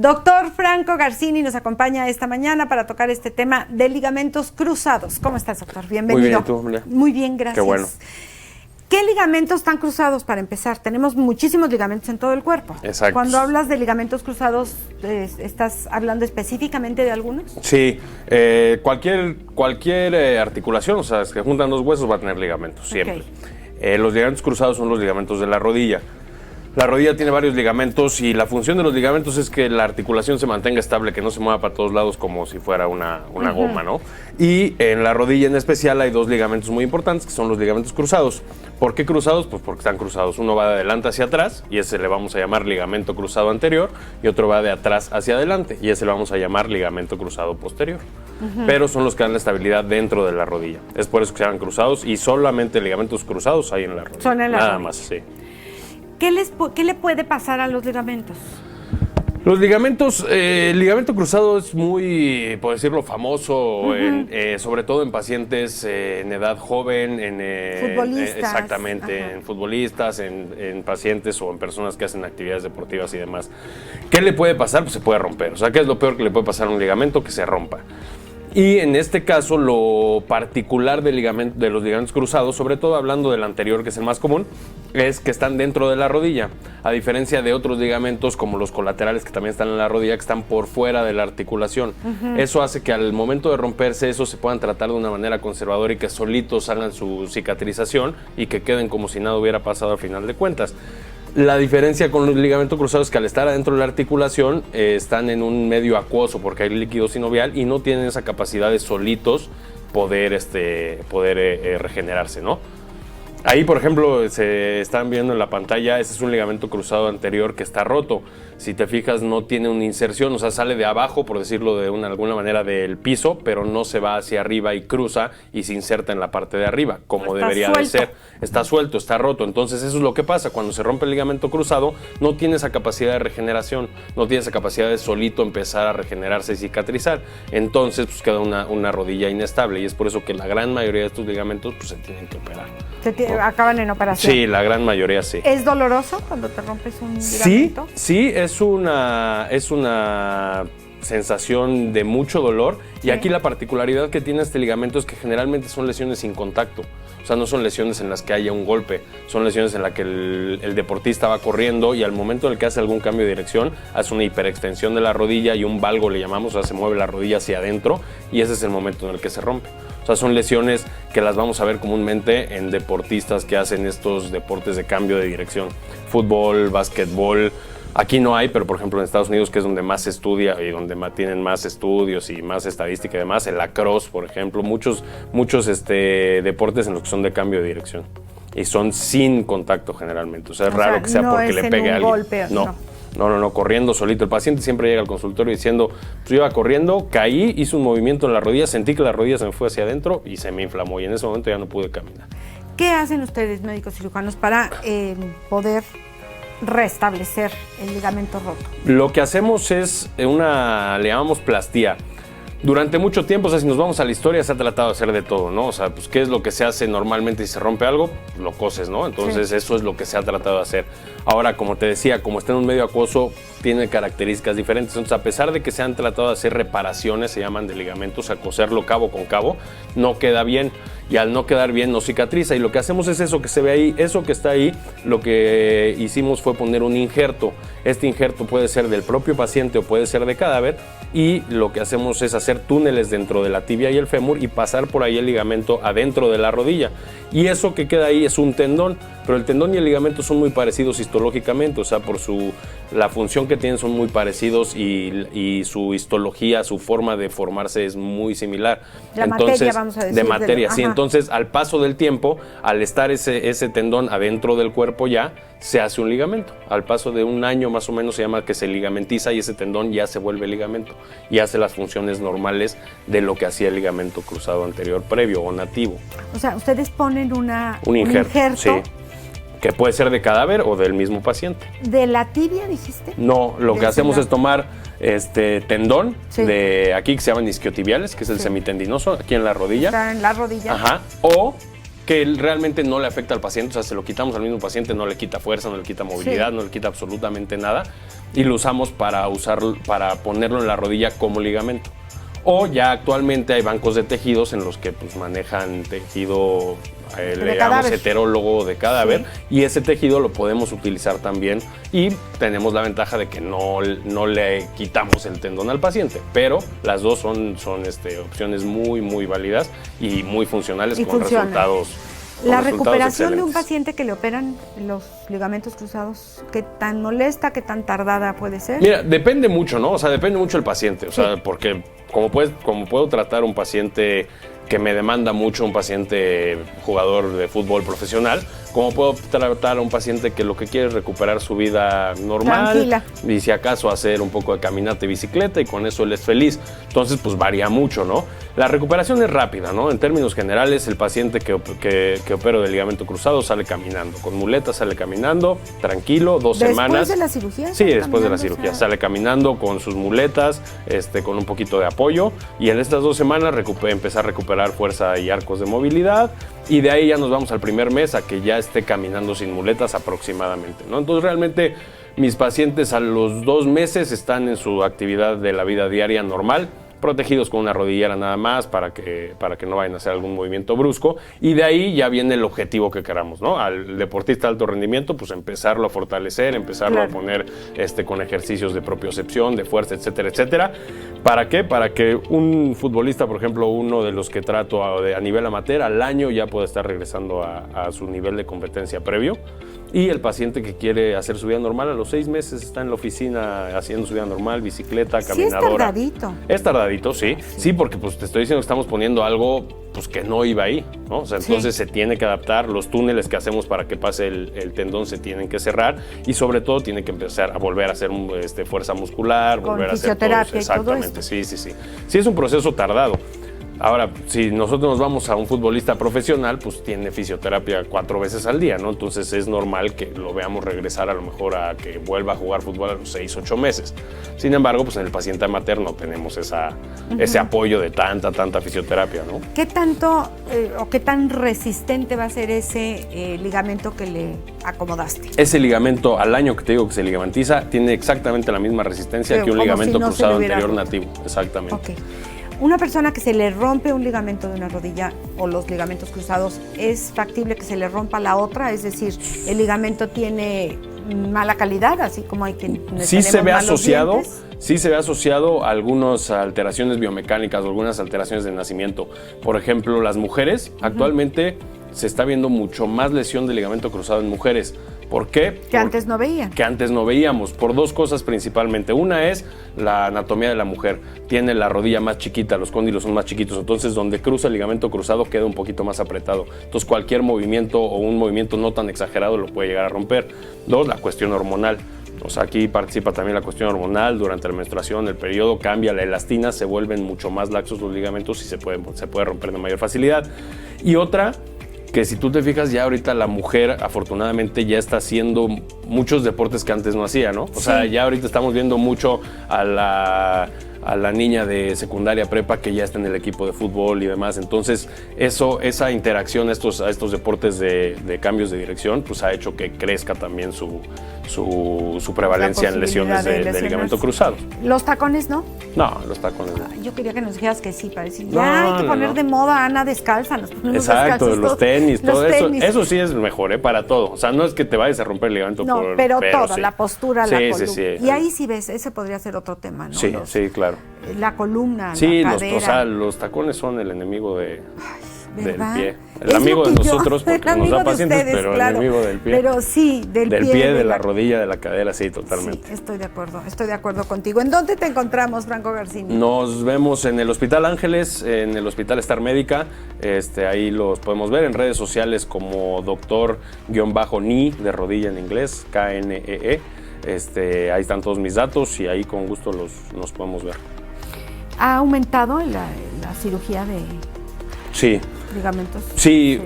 Doctor Franco Garcini nos acompaña esta mañana para tocar este tema de ligamentos cruzados. ¿Cómo estás, doctor? Bienvenido. Muy bien, ¿y tú, María? Muy bien, gracias. Qué bueno. ¿Qué ligamentos están cruzados para empezar? Tenemos muchísimos ligamentos en todo el cuerpo. Exacto. Cuando hablas de ligamentos cruzados, ¿estás hablando específicamente de algunos? Sí, cualquier articulación, o sea, que juntan dos huesos va a tener ligamentos, siempre. Okay. Los ligamentos cruzados son los ligamentos de la rodilla. La rodilla tiene varios ligamentos y la función de los ligamentos es que la articulación se mantenga estable, que no se mueva para todos lados como si fuera una goma, ¿no? Y en la rodilla en especial hay dos ligamentos muy importantes, que son los ligamentos cruzados. ¿Por qué cruzados? Pues porque están cruzados. Uno va de adelante hacia atrás y ese le vamos a llamar ligamento cruzado anterior, y otro va de atrás hacia adelante y ese le vamos a llamar ligamento cruzado posterior. Pero son los que dan la estabilidad dentro de la rodilla. Es por eso que se llaman cruzados y solamente ligamentos cruzados hay en la rodilla. Son en la Nada rodilla. más, sí. ¿Qué le puede pasar a los ligamentos? Los ligamentos, el ligamento cruzado es muy, por decirlo, famoso, sobre todo en pacientes en edad joven, futbolistas. Exactamente, en futbolistas, en pacientes o en personas que hacen actividades deportivas y demás. ¿Qué le puede pasar? Pues se puede romper. O sea, ¿qué es lo peor que le puede pasar a un ligamento? Que se rompa. Y en este caso, lo particular de los ligamentos cruzados, sobre todo hablando del anterior, que es el más común, es que están dentro de la rodilla, a diferencia de otros ligamentos como los colaterales que también están en la rodilla, que están por fuera de la articulación. Eso hace que al momento de romperse, esos se puedan tratar de una manera conservadora y que solitos hagan su cicatrización y que queden como si nada hubiera pasado al final de cuentas. La diferencia con los ligamentos cruzados es que al estar adentro de la articulación están en un medio acuoso porque hay líquido sinovial y no tienen esa capacidad de solitos poder regenerarse, ¿no? Ahí, por ejemplo, se están viendo en la pantalla, ese es un ligamento cruzado anterior que está roto. Si te fijas, no tiene una inserción, o sea, sale de abajo, por decirlo de alguna manera, del piso, pero no se va hacia arriba y cruza y se inserta en la parte de arriba, como debería de ser. Está suelto, está roto. Entonces, eso es lo que pasa. Cuando se rompe el ligamento cruzado, no tiene esa capacidad de regeneración, no tiene esa capacidad de solito empezar a regenerarse y cicatrizar. Entonces, pues queda una rodilla inestable y es por eso que la gran mayoría de estos ligamentos pues, se tienen que operar. Acaban en operación. Sí, la gran mayoría sí. ¿Es doloroso cuando te rompes un ligamento? Sí, es una sensación de mucho dolor. Sí. Y aquí la particularidad que tiene este ligamento es que generalmente son lesiones sin contacto. O sea, no son lesiones en las que haya un golpe, son lesiones en las que el deportista va corriendo y al momento en el que hace algún cambio de dirección, hace una hiperextensión de la rodilla y un valgo le llamamos, o sea, se mueve la rodilla hacia adentro y ese es el momento en el que se rompe. O sea, son lesiones que las vamos a ver comúnmente en deportistas que hacen estos deportes de cambio de dirección. Fútbol, básquetbol. Aquí no hay, pero por ejemplo en Estados Unidos, que es donde más se estudia y donde tienen más estudios y más estadística y demás, el lacrosse, por ejemplo, muchos deportes en los que son de cambio de dirección. Y son sin contacto generalmente. O sea, es raro que sea no porque le pegue a alguien. Golpe, No, corriendo solito. El paciente siempre llega al consultorio diciendo, pues yo iba corriendo, caí, hice un movimiento en la rodilla, sentí que la rodilla se me fue hacia adentro y se me inflamó y en ese momento ya no pude caminar. ¿Qué hacen ustedes, médicos cirujanos, para poder restablecer el ligamento roto? Lo que hacemos es le llamamos plastía. Durante mucho tiempo, o sea, si nos vamos a la historia, se ha tratado de hacer de todo, ¿no? O sea, pues, ¿qué es lo que se hace normalmente si se rompe algo? Lo coses, ¿no? Entonces, sí. Eso es lo que se ha tratado de hacer. Ahora, como te decía, como está en un medio acuoso, tiene características diferentes. Entonces, a pesar de que se han tratado de hacer reparaciones, se llaman de ligamentos, a coserlo cabo con cabo, no queda bien. Y al no quedar bien, no cicatriza. Y lo que hacemos es eso que se ve ahí, eso que está ahí, lo que hicimos fue poner un injerto. Este injerto puede ser del propio paciente o puede ser de cadáver. Y lo que hacemos es hacer túneles dentro de la tibia y el fémur y pasar por ahí el ligamento adentro de la rodilla. Y eso que queda ahí es un tendón, pero el tendón y el ligamento son muy parecidos histológicamente, o sea, por la función que tienen son muy parecidos y su histología, su forma de formarse es muy similar. Materia, vamos a decir. De materia, sí. Entonces, al paso del tiempo, al estar ese tendón adentro del cuerpo ya, se hace un ligamento. Al paso de un año más o menos se llama que se ligamentiza y ese tendón ya se vuelve ligamento y hace las funciones normales de lo que hacía el ligamento cruzado anterior previo o nativo. O sea, ustedes ponen un injerto, sí, que puede ser de cadáver o del mismo paciente. ¿De la tibia dijiste? No, lo que hacemos es tomar tendón, sí, de aquí que se llaman isquiotibiales, que es el semitendinoso, aquí en la rodilla. Está en la rodilla. Ajá. O que realmente no le afecta al paciente, o sea, se lo quitamos al mismo paciente, no le quita fuerza, no le quita movilidad, no le quita absolutamente nada, y lo usamos para ponerlo en la rodilla como ligamento. O ya actualmente hay bancos de tejidos en los que pues manejan tejido, le llamamos heterólogo de cadáver, y ese tejido lo podemos utilizar también y tenemos la ventaja de que no le quitamos el tendón al paciente, pero las dos son opciones muy, muy válidas y muy funcionales con resultados. La recuperación de un paciente que le operan los ligamentos cruzados, ¿qué tan molesta, qué tan tardada puede ser? Mira, depende mucho, ¿no? O sea, depende mucho del paciente. O sea, porque como puedo tratar un paciente que me demanda mucho, un paciente jugador de fútbol profesional, como puedo tratar a un paciente que lo que quiere es recuperar su vida normal. Tranquila. Y si acaso hacer un poco de caminata y bicicleta y con eso él es feliz. Entonces, pues varía mucho, ¿no? La recuperación es rápida, ¿no? En términos generales, el paciente que opero de ligamento cruzado sale caminando. Con muletas sale caminando, tranquilo, 2 semanas. ¿Después de la cirugía? Sí, después de la cirugía. Sale caminando con sus muletas, con un poquito de apoyo. Y en estas 2 semanas empieza a recuperar fuerza y arcos de movilidad. Y de ahí ya nos vamos al primer mes a que ya esté caminando sin muletas aproximadamente, ¿no? Entonces realmente mis pacientes a los 2 meses están en su actividad de la vida diaria normal, protegidos con una rodillera nada más para que no vayan a hacer algún movimiento brusco, y de ahí ya viene el objetivo que queramos, ¿no? Al deportista de alto rendimiento, pues empezarlo a fortalecer, empezarlo a poner con ejercicios de propiocepción, de fuerza, etcétera, etcétera. ¿Para qué? Para que un futbolista, por ejemplo, uno de los que trato a nivel amateur, al año ya pueda estar regresando a su nivel de competencia previo. Y el paciente que quiere hacer su vida normal, a los 6 meses está en la oficina haciendo su vida normal, bicicleta, caminadora. Sí, es tardadito. Es tardadito, sí. Sí, porque pues te estoy diciendo que estamos poniendo algo pues que no iba ahí, ¿no? O sea, entonces se tiene que adaptar. Los túneles que hacemos para que pase el tendón se tienen que cerrar y sobre todo tiene que empezar a volver a hacer fuerza muscular, con volver a hacer fisioterapia todo. Exactamente, sí. Sí, es un proceso tardado. Ahora, si nosotros nos vamos a un futbolista profesional, pues tiene fisioterapia 4 veces al día, ¿no? Entonces es normal que lo veamos regresar a lo mejor a que vuelva a jugar fútbol a los 6, 8 meses. Sin embargo, pues en el paciente amateur no tenemos ese apoyo de tanta fisioterapia, ¿no? ¿Qué tanto o qué tan resistente va a ser ese ligamento que le acomodaste? Ese ligamento, al año que te digo que se ligamentiza, tiene exactamente la misma resistencia que un ligamento cruzado anterior nativo. Exactamente. Okay. Una persona que se le rompe un ligamento de una rodilla o los ligamentos cruzados, ¿es factible que se le rompa la otra? Es decir, ¿el ligamento tiene mala calidad, así como hay quien sí se ve asociado dientes? Sí se ve asociado a algunas alteraciones biomecánicas o algunas alteraciones de nacimiento. Por ejemplo, las mujeres, actualmente se está viendo mucho más lesión de ligamento cruzado en mujeres. ¿Por qué? Que antes no veían. Que antes no veíamos, por 2 cosas principalmente. Una es la anatomía de la mujer. Tiene la rodilla más chiquita, los cóndilos son más chiquitos, entonces donde cruza el ligamento cruzado queda un poquito más apretado. Entonces cualquier movimiento o un movimiento no tan exagerado lo puede llegar a romper. 2, la cuestión hormonal. O sea, aquí participa también la cuestión hormonal. Durante la menstruación, el periodo cambia la elastina, se vuelven mucho más laxos los ligamentos y se puede romper de mayor facilidad. Y otra, que si tú te fijas, ya ahorita la mujer afortunadamente ya está haciendo muchos deportes que antes no hacía, ¿no? O sea, ya ahorita estamos viendo mucho a la niña de secundaria prepa que ya está en el equipo de fútbol y demás. Entonces, esa interacción a estos deportes de cambios de dirección, pues ha hecho que crezca también su prevalencia en lesiones de ligamento cruzado. ¿Los tacones no? No, los tacones no. Yo quería que nos dijeras que sí, para decir, ya hay que poner de moda Ana descalza. Nos ponemos exacto, descalzos, los tenis, todo eso. Eso sí es mejor, para todo. O sea, no es que te vayas a romper el ligamento. No, pero todo, sí. La postura, la columna. Sí. Y ahí sí ves, ese podría ser otro tema, ¿no? Sí, claro. La columna, sí, la cadera. Los tacones son el enemigo del pie. El es amigo de nosotros porque nos da pacientes, ustedes, pero claro. el enemigo del pie. Pero sí, del pie, de la rodilla, de la cadera, sí, totalmente. Sí, estoy de acuerdo contigo. ¿En dónde te encontramos, Franco Garcini? Nos vemos en el Hospital Ángeles, en el Hospital Star Médica. Ahí los podemos ver en redes sociales como doctor-ni, de rodilla en inglés, KNEE. Ahí están todos mis datos y ahí con gusto nos podemos ver. ¿Ha aumentado la cirugía de ligamentos? Sí, sí,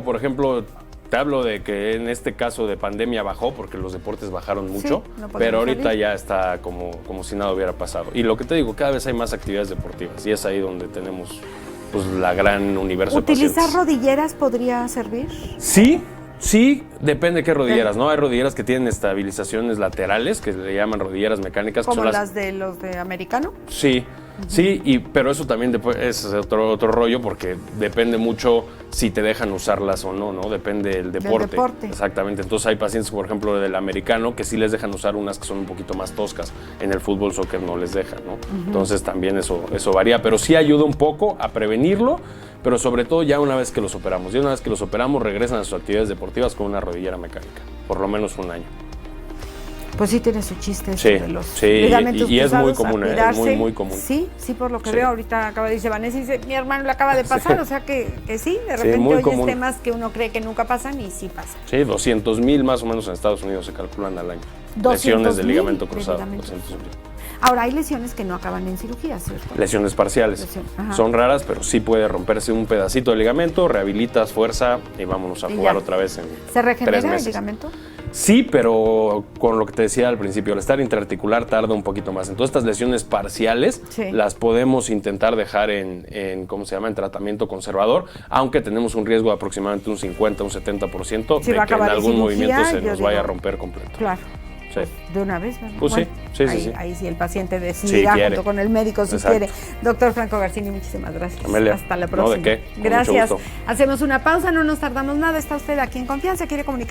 por ejemplo, te hablo de que en este caso de pandemia bajó porque los deportes bajaron mucho, pero ahorita ya está como si nada hubiera pasado. Y lo que te digo, cada vez hay más actividades deportivas y es ahí donde tenemos pues la gran universo de ¿Utilizar pacientes. rodilleras podría servir? Sí, depende de qué rodilleras, ¿no? Hay rodilleras que tienen estabilizaciones laterales, que le llaman rodilleras mecánicas. Que ¿Como son las de los de americano? Sí, sí, pero eso también es otro rollo porque depende mucho si te dejan usarlas o no, ¿no? Depende del deporte. Exactamente. Entonces hay pacientes, por ejemplo, del americano, que sí les dejan usar unas que son un poquito más toscas. En el fútbol, soccer no les dejan, ¿no? Entonces también eso varía, pero sí ayuda un poco a prevenirlo, pero sobre todo ya una vez que los operamos. Ya una vez que los operamos, regresan a sus actividades deportivas con una rodillera mecánica, por lo menos un año. Pues sí tiene su chiste sí, de los sí, ligamentos y es muy cruzados, común, es muy común. Sí, por lo que Sí. veo ahorita acaba de decir Vanessa, dice, mi hermano le acaba de pasar, o sea que sí, de repente muy oyes común. temas que uno cree que nunca pasan y sí pasan. Sí, 200,000 más o menos en Estados Unidos se calculan al año. 200,000 lesiones de ligamento de cruzado. ligamento. 200,000. Ahora, hay lesiones que no acaban en cirugía, ¿cierto? Lesiones parciales. Ajá. Son raras, pero sí puede romperse un pedacito de ligamento, rehabilitas, fuerza y vámonos a Y jugar ya. otra vez en ¿Se regenera 3 el meses. ligamento? Sí, pero con lo que te decía al principio, al estar interarticular tarda un poquito más. Entonces, estas lesiones parciales Sí. las podemos intentar dejar ¿cómo se llama?, en tratamiento conservador, aunque tenemos un riesgo de aproximadamente un 50, un 70% Si de va a que en acabar en algún cirugía, movimiento se yo nos vaya a digo, romper completo. Claro. Sí. De una vez, ¿verdad? Pues sí, sí. Ahí sí el paciente decidirá quiere. junto con el médico si Exacto. quiere. Doctor Franco Garcini, muchísimas gracias. Amelia, Hasta la no, próxima. ¿de qué? Con mucho Gracias. gusto. Hacemos una pausa, no nos tardamos nada. Está usted aquí en Confianza, quiere comunicar.